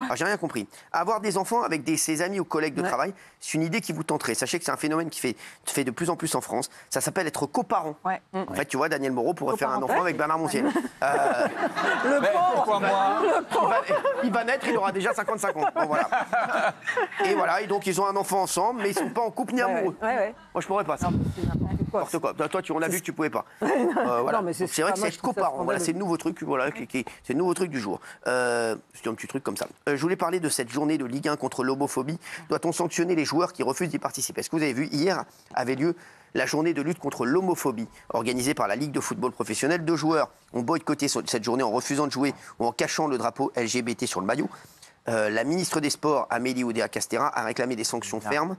Alors, j'ai rien compris. Avoir des enfants avec ses amis ou collègues de travail, c'est une idée qui vous tenterait. Sachez que c'est un phénomène qui fait de plus en plus en France. Ça s'appelle être coparent. Ouais. En fait, tu vois, Daniel Moreau pourrait faire un enfant avec Bernard Montiel. Le pauvre. Pourquoi moi? Il va naître, il aura déjà 55 ans. Bon, voilà. Et voilà, et donc ils ont un enfant ensemble, mais ils ne sont pas en couple ni amoureux. Ouais. Moi, je pourrais pas ça. N'importe quoi. Toi, on a vu que tu pouvais pas. Voilà. Non, mais c'est vrai que c'est être coparent. Voilà, c'est le nouveau truc. Voilà, c'est le nouveau truc du jour. C'est un petit truc comme ça. Je voulais parler de cette journée de Ligue 1 contre l'homophobie. Doit-on sanctionner les joueurs qui refusent d'y participer? Est-ce que vous avez vu, hier avait lieu la journée de lutte contre l'homophobie, organisée par la Ligue de football professionnel. 2 joueurs ont boycotté cette journée en refusant de jouer ou en cachant le drapeau LGBT sur le maillot. La ministre des Sports, Amélie Oudéa-Castéra, a réclamé des sanctions fermes.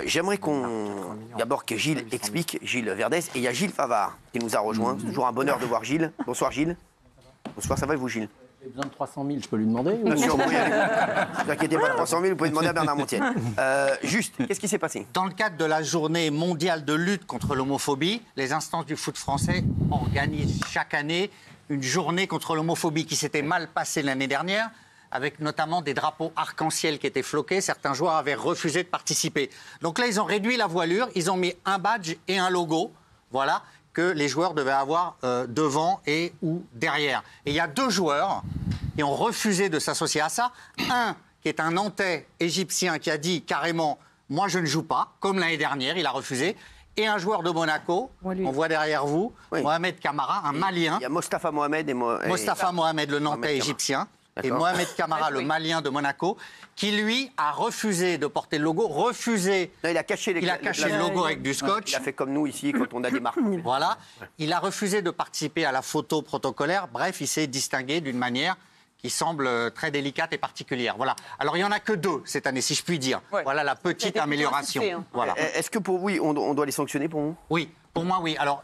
J'aimerais d'abord que Gilles explique, Gilles Verdez, et il y a Gilles Favard qui nous a rejoint. C'est toujours un bonheur de voir Gilles. Bonsoir Gilles. Bonsoir, ça va et vous Gilles? J'ai besoin de 300 000, je peux lui demander Bien sûr, oui. Ne vous inquiétez pas, 300 000, vous pouvez demander à Bernard Montiel. Juste, qu'est-ce qui s'est passé? Dans le cadre de la journée mondiale de lutte contre l'homophobie, les instances du foot français organisent chaque année une journée contre l'homophobie qui s'était mal passée l'année dernière, avec notamment des drapeaux arc-en-ciel qui étaient floqués. Certains joueurs avaient refusé de participer. Donc là, ils ont réduit la voilure, ils ont mis un badge et un logo, voilà, que les joueurs devaient avoir devant et ou derrière. Et il y a 2 joueurs qui ont refusé de s'associer à ça. Un qui est un Nantais égyptien qui a dit carrément « moi je ne joue pas », comme l'année dernière, il a refusé. Et un joueur de Monaco, on voit derrière vous, Mohamed Kamara, un Malien. Il y a Mostafa Mohamed et Mostafa Mohamed, le Nantais égyptien. Et Mohamed Kamara, le Malien de Monaco, qui lui a refusé de porter le logo, refusé. Non, il a caché le logo avec du scotch. Il a fait comme nous ici quand on a des marques. Voilà. Il a refusé de participer à la photo protocolaire. Bref, il s'est distingué d'une manière qui semble très délicate et particulière. Voilà. Alors, il n'y en a que 2 cette année, si je puis dire. Ouais. Voilà la petite amélioration. Voilà. Est-ce que pour vous, on doit les sanctionner pour vous? Oui, pour moi, oui. Alors,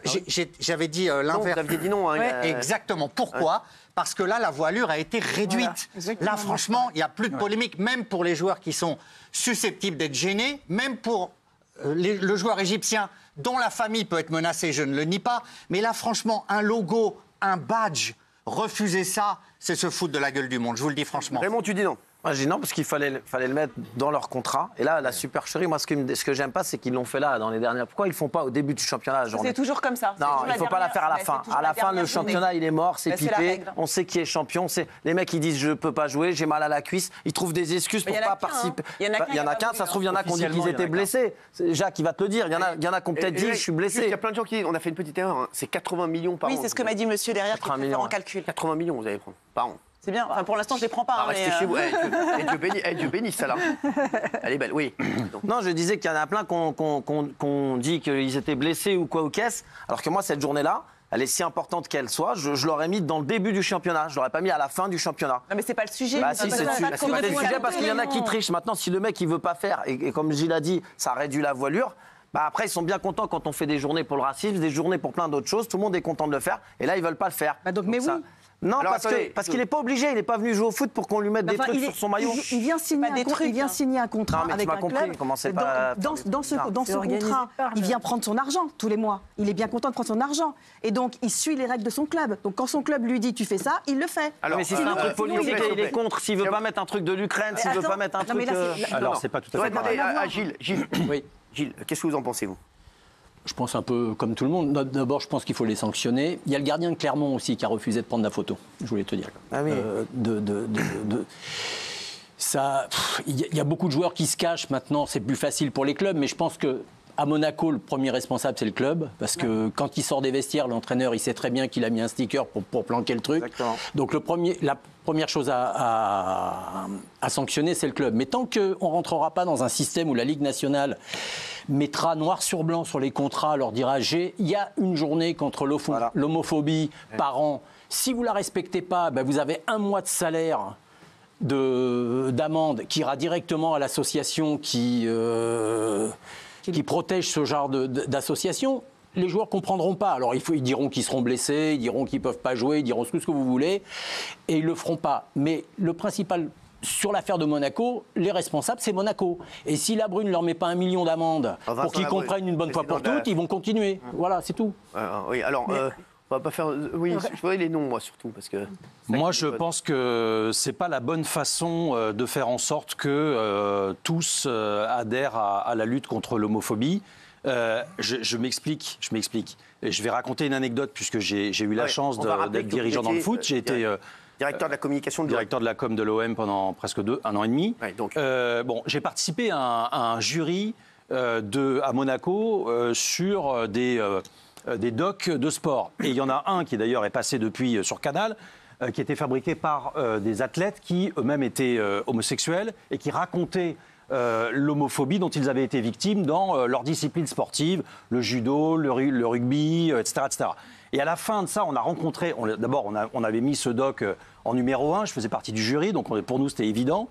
j'avais dit l'inverse. Vous aviez dit non. Hein, exactement. Pourquoi? Parce que là, la voilure a été réduite. Voilà, là, franchement, il n'y a plus de polémique, même pour les joueurs qui sont susceptibles d'être gênés, même pour le joueur égyptien dont la famille peut être menacée, je ne le nie pas. Mais là, franchement, un logo, un badge, refuser ça, c'est se foutre de la gueule du monde, je vous le dis franchement. Raymond, tu dis non? Moi, je dis non, parce qu'il fallait le mettre dans leur contrat. Et là, la supercherie, moi, ce que j'aime pas, c'est qu'ils l'ont fait là, dans les dernières. Pourquoi ils le font pas au début du championnat? C'est toujours comme ça. Non, il faut pas la faire à la fin. À la fin, le championnat, il est mort, c'est pipé. On sait qui est champion. Les mecs, ils disent je peux pas jouer, j'ai mal à la cuisse. Ils trouvent des excuses pour pas participer. Il y en a qu'un, ça se trouve, il y en a qui ont dit qu'ils étaient blessés. Jacques, il va te le dire. Il y en a qui ont peut-être dit je suis blessé. Il y a plein de gens qui disent on a fait une petite erreur. C'est 80 millions par an. Oui, c'est ce que m'a dit monsieur derrière qui fait en calcul. 80 millions, vous allez prendre par an. C'est bien. Enfin, pour l'instant, je les prends pas. Restez chez vous. Dieu bénisse, ça là. Elle est belle, oui. Non, je disais qu'il y en a plein qu'on dit qu'ils étaient blessés ou quoi aux caisses. Alors que moi, cette journée-là, elle est si importante qu'elle soit, je l'aurais mis dans le début du championnat. Je l'aurais pas mis à la fin du championnat. Non, mais c'est pas le sujet. Bah si, c'est le sujet parce qu'il y en a qui trichent. Maintenant, si le mec il veut pas faire et comme Gilles a dit, ça réduit la voilure. Bah après, ils sont bien contents quand on fait des journées pour le racisme, des journées pour plein d'autres choses. Tout le monde est content de le faire. Et là, ils veulent pas le faire. Bah donc, mais ça... oui. Non, alors, parce qu'il n'est pas obligé, il n'est pas venu jouer au foot pour qu'on lui mette des trucs sur son maillot. Il vient signer un contrat avec un club. Dans ce contrat, il vient prendre son argent tous les mois. Il est bien content de prendre son argent. Et donc, il suit les règles de son club. Donc, quand son club lui dit tu fais ça, il le fait. Alors, mais si c'est un truc politique, il est contre. S'il ne veut pas mettre un truc de l'Ukraine, s'il ne veut pas mettre un truc... Alors, c'est pas tout à fait pareil. Gilles, qu'est-ce que vous en pensez, vous? Je pense un peu comme tout le monde. D'abord, je pense qu'il faut les sanctionner. Il y a le gardien de Clermont aussi qui a refusé de prendre la photo. Je voulais te dire. Ah oui. Il y a beaucoup de joueurs qui se cachent maintenant. C'est plus facile pour les clubs, mais je pense que à Monaco, le premier responsable, c'est le club. Parce que quand il sort des vestiaires, l'entraîneur, il sait très bien qu'il a mis un sticker pour planquer le truc. Exactement. Donc la première chose à sanctionner, c'est le club. Mais tant qu'on ne rentrera pas dans un système où la Ligue nationale mettra noir sur blanc sur les contrats, leur dira il y a une journée contre l'homophobie par an. Si vous ne la respectez pas, vous avez 1 mois de salaire d'amende qui ira directement à l'association qui protège ce genre d'association. Les joueurs ne comprendront pas. Alors ils diront qu'ils seront blessés, ils diront qu'ils ne peuvent pas jouer, ils diront tout ce que vous voulez, et ils ne le feront pas. Mais le principal, sur l'affaire de Monaco, les responsables, c'est Monaco. Et si la Brune ne leur met pas 1 million d'amende pour qu'ils comprennent une bonne fois pour toutes, ils vont continuer. Voilà, c'est tout. Oui, alors... On va pas faire. Oui, je vois les noms, moi, surtout. Parce que moi, je pense que c'est pas la bonne façon de faire en sorte que tous adhèrent à la lutte contre l'homophobie. Je m'explique. Et je vais raconter une anecdote, puisque j'ai eu la chance d'être dirigeant dans le foot. J'ai été. Directeur de la communication de l'OM. Directeur de la com de l'OM pendant presque un an et demi. Ouais, donc. J'ai participé à un jury à Monaco sur des docs de sport. Et il y en a un qui d'ailleurs est passé depuis sur Canal, qui était fabriqué par des athlètes qui eux-mêmes étaient homosexuels et qui racontaient l'homophobie dont ils avaient été victimes dans leur discipline sportive, le judo, le rugby, etc., etc. Et à la fin de ça, on a rencontré... D'abord, on avait mis ce doc en numéro 1, je faisais partie du jury, donc pour nous, c'était évident.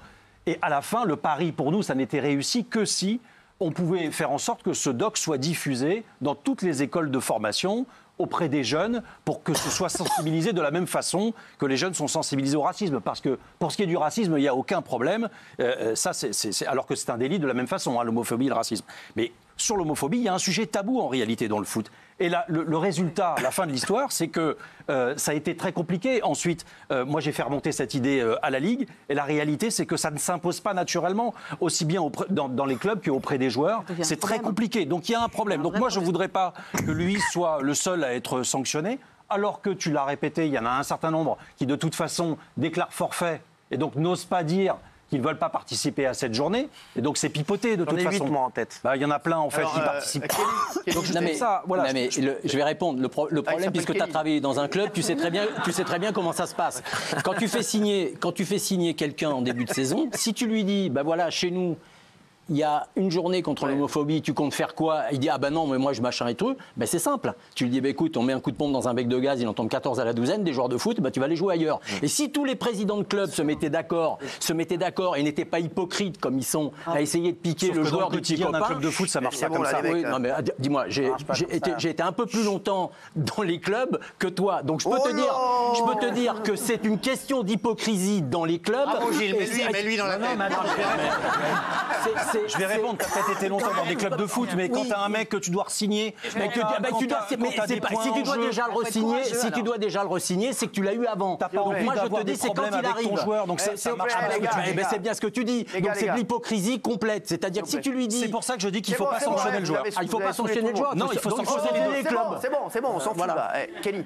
Et à la fin, le pari, pour nous, ça n'était réussi que si on pouvait faire en sorte que ce doc soit diffusé dans toutes les écoles de formation, auprès des jeunes, pour que ce soit sensibilisé de la même façon que les jeunes sont sensibilisés au racisme. Parce que pour ce qui est du racisme, il n'y a aucun problème. Alors que c'est un délit de la même façon, l'homophobie et le racisme. Mais sur l'homophobie, il y a un sujet tabou en réalité dans le foot. Et là, le résultat, la fin de l'histoire, c'est que ça a été très compliqué. Ensuite, moi, j'ai fait remonter cette idée à la Ligue. Et la réalité, c'est que ça ne s'impose pas naturellement, aussi bien dans les clubs qu'auprès des joueurs. C'est très compliqué. Donc, il y a un problème. Donc, moi, je ne voudrais pas que lui soit le seul à être sanctionné. Alors que, tu l'as répété, il y en a un certain nombre qui, de toute façon, déclarent forfait et donc n'osent pas dire qu'ils ne veulent pas participer à cette journée. Et donc, c'est pipoté de toute façon. 8 mois en tête. Il y en a plein, en fait, qui participent. Donc, je vais répondre. Le problème, puisque tu as travaillé dans un club, tu sais très bien comment ça se passe. Quand tu fais signer quelqu'un en début de saison, si tu lui dis, voilà, chez nous, il y a une journée contre l'homophobie, tu comptes faire quoi? Il dit, non, mais moi je machin et tout. C'est simple. Tu lui dis, écoute, on met un coup de pompe dans un bec de gaz, il en tombe 14 à la douzaine, des joueurs de foot, tu vas les jouer ailleurs. Et si tous les présidents de clubs se mettaient d'accord et n'étaient pas hypocrites comme ils sont à essayer de piquer le joueur de petit copain. Un club de foot, ça marche pas comme ça. Non, mais dis-moi, j'ai été un peu plus longtemps dans les clubs que toi. Donc je peux te dire que c'est une question d'hypocrisie dans les clubs. Bravo Gilles, mais lui dans la tête. Je vais répondre, tu as peut-être été longtemps dans des clubs de foot, mais quand tu as un mec que tu dois re-signer... Si tu dois déjà le re-signer, c'est que tu l'as eu avant. Donc moi, je te dis, c'est quand il arrive. Donc ça marche pas. C'est bien ce que tu dis. Donc c'est de l'hypocrisie complète. C'est-à-dire que si tu lui dis... C'est pour ça que je dis qu'il ne faut pas sanctionner le joueur. Il ne faut pas sanctionner le joueur. Non, il faut sanctionner les clubs. C'est bon, on s'en fout là. Kelly.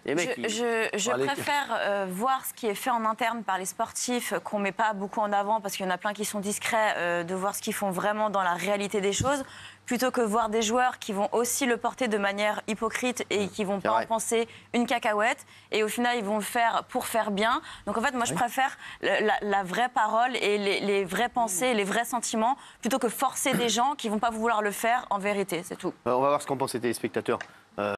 Je préfère voir ce qui est fait en interne par les sportifs, qu'on ne met pas beaucoup en avant parce qu'il y en a plein qui sont discrets, de voir ce qu'ils font vraiment dans la réalité des choses, plutôt que voir des joueurs qui vont aussi le porter de manière hypocrite et qui ne vont pas en penser une cacahuète. Et au final, ils vont le faire pour faire bien. Donc en fait, moi, je préfère la vraie parole et les vraies pensées, les vrais sentiments, plutôt que forcer des gens qui ne vont pas vouloir le faire en vérité. C'est tout. On va voir ce qu'en pensent les téléspectateurs.